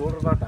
ನೋಡ್ರದಾಟ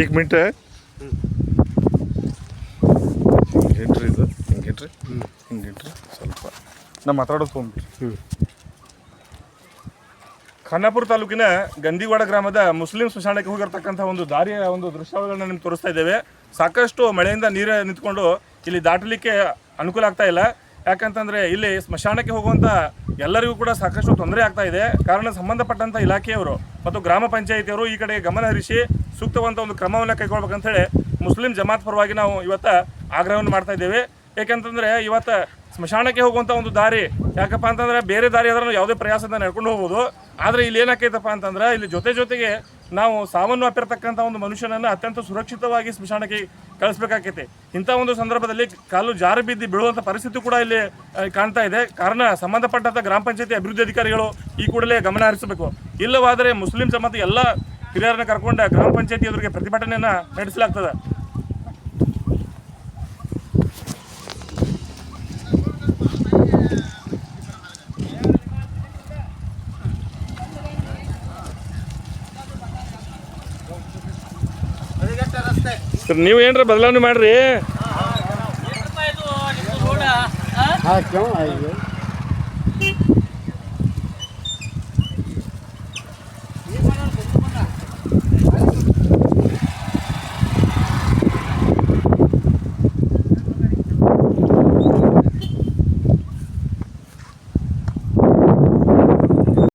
एक मिनट ಹಿಂಗೇನ್ರಿ ಇದು ಹಿಂಗೇನ್ರಿ ಸ್ವಲ್ಪ ನಾ ಮಾತಾಡೋದು ತೊಗೊಂಡ್ಬಿಟ್ರಿ. ಖಾನಾಪುರ ತಾಲೂಕಿನ ಗಂದಿವಾಡ ಗ್ರಾಮದ ಮುಸ್ಲಿಂ ಸ್ಮಶಾನಕ್ಕೆ ಹೋಗಿರ್ತಕ್ಕಂಥ ಒಂದು ದಾರಿಯ ಒಂದು ದೃಶ್ಯಾವಳಿಗಳನ್ನ ನಿಮ್ಗೆ ತೋರಿಸ್ತಾ ಇದ್ದೇವೆ. ಸಾಕಷ್ಟು ಮಳೆಯಿಂದ ನೀರು ನಿಂತ್ಕೊಂಡು ಇಲ್ಲಿ ದಾಟಲಿಕ್ಕೆ ಅನುಕೂಲ ಆಗ್ತಾ ಇಲ್ಲ. ಯಾಕಂತಂದರೆ ಇಲ್ಲಿ ಸ್ಮಶಾನಕ್ಕೆ ಹೋಗುವಂಥ ಎಲ್ಲರಿಗೂ ಕೂಡ ಸಾಕಷ್ಟು ತೊಂದರೆ ಆಗ್ತಾ ಇದೆ. ಕಾರಣ ಸಂಬಂಧಪಟ್ಟಂಥ ಇಲಾಖೆಯವರು ಮತ್ತು ಗ್ರಾಮ ಪಂಚಾಯಿತಿಯವರು ಈ ಕಡೆ ಗಮನ ಹರಿಸಿ ಸೂಕ್ತವಂತ ಒಂದು ಕ್ರಮವನ್ನು ಕೈಗೊಳ್ಬೇಕಂತೇಳಿ ಮುಸ್ಲಿಂ ಜಮಾತ್ ಪರವಾಗಿ ನಾವು ಇವತ್ತು ಆಗ್ರಹವನ್ನು ಮಾಡ್ತಾ ಇದ್ದೇವೆ. ಏಕೆಂತಂದರೆ ಇವತ್ತು ಸ್ಮಶಾನಕ್ಕೆ ಹೋಗುವಂಥ ಒಂದು ದಾರಿ ಯಾಕಪ್ಪ ಅಂತಂದರೆ ಬೇರೆ ದಾರಿ ಆದ್ರೂ ಯಾವುದೇ ಪ್ರಯಾಸದಿಂದ ನಡ್ಕೊಂಡು ಹೋಗ್ಬೋದು. ಆದರೆ ಇಲ್ಲಿ ಏನಾಕೈತಪ್ಪ ಅಂತಂದ್ರೆ ಇಲ್ಲಿ ಜೊತೆಗೆ ನಾವು ಸಾವನ್ನು ಅಪ್ಪಿರ್ತಕ್ಕಂಥ ಒಂದು ಮನುಷ್ಯನನ್ನು ಅತ್ಯಂತ ಸುರಕ್ಷಿತವಾಗಿ ಸ್ಮಶಾನಕ್ಕೆ ಕಳಿಸ್ಬೇಕಾಗೈತಿ. ಇಂಥ ಒಂದು ಸಂದರ್ಭದಲ್ಲಿ ಕಾಲು ಜಾರು ಬಿದ್ದು ಬೀಳುವಂಥ ಪರಿಸ್ಥಿತಿ ಕೂಡ ಇಲ್ಲಿ ಕಾಣ್ತಾ ಇದೆ. ಕಾರಣ ಸಂಬಂಧಪಟ್ಟಂಥ ಗ್ರಾಮ ಪಂಚಾಯತಿ ಅಭಿವೃದ್ಧಿ ಅಧಿಕಾರಿಗಳು ಈ ಕೂಡಲೇ ಗಮನ ಹರಿಸಬೇಕು. ಇಲ್ಲವಾದರೆ ಮುಸ್ಲಿಂ ಜಮಾತ್ ಎಲ್ಲ ಹಿರಿಯರನ್ನ ಕರ್ಕೊಂಡು ಗ್ರಾಮ ಪಂಚಾಯತಿ ಎದುರಿಗೆ ಪ್ರತಿಭಟನೆಯನ್ನು ನಡೆಸಲಾಗ್ತದೆ. ಸರ್ ನೀವು ಏನ್ರ ಬದಲಾವಣೆ ಮಾಡ್ರಿ. हाँ क्यों आई है